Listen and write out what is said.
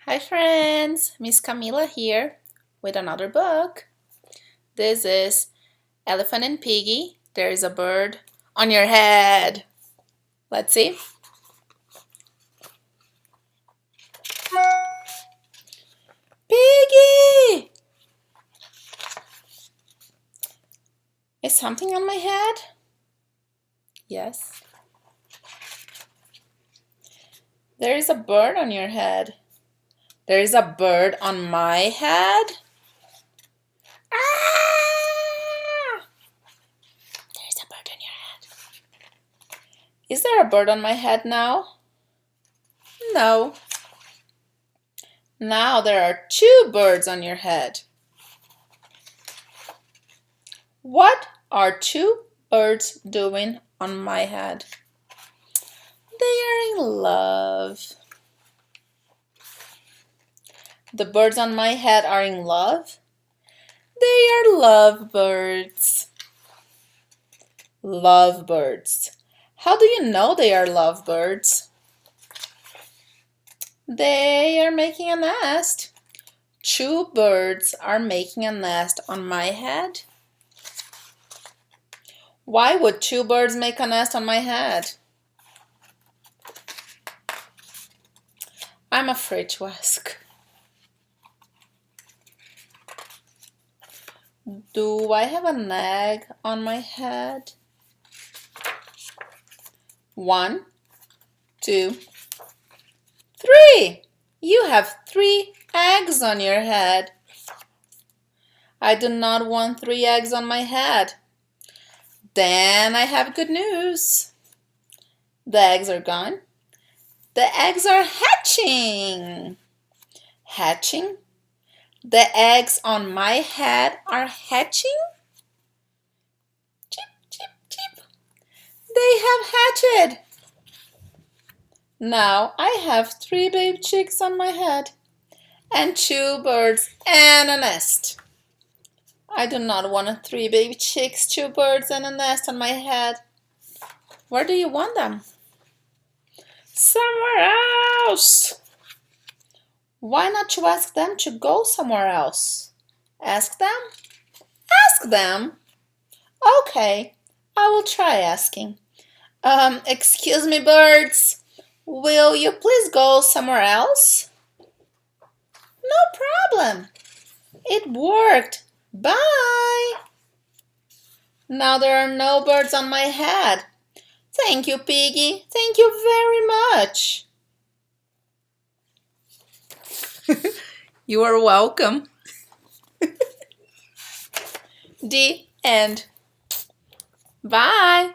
Hi friends, Ms Camila here with another book. This is Elephant and Piggy. There is a bird on your head. Let's see. Piggy! Is something on my head? Yes. There is a bird on your head. There is a bird on my head? Ah! There's a bird on your head. Is there a bird on my head now? No. Now there are two birds on your head. What are two birds doing on my head? They are in love. The birds on my head are in love. They are lovebirds. Lovebirds. How do you know they are lovebirds? They are making a nest. Two birds are making a nest on my head. Why would two birds make a nest on my head? I'm afraid to ask. Do I have an egg on my head? 1, 2, 3. You have 3 eggs on your head. I do not want 3 eggs on my head. Then I have good news. The eggs are gone. The eggs are hatching. Hatching? The eggs on my head are hatching? Chip, chip, chip. They have hatched. Now I have 3 baby chicks on my head and 2 birds and a nest. I do not want 3 baby chicks, 2 birds and a nest on my head. Where do you want them? Somewhere else. Why not you ask them to go somewhere else? Ask them? Ask them? Okay, I will try asking. Excuse me, birds. Will you please go somewhere else? No problem. It worked. Bye. Now there are no birds on my head. Thank you, Piggy. Thank you very much. You are welcome. The end. Bye.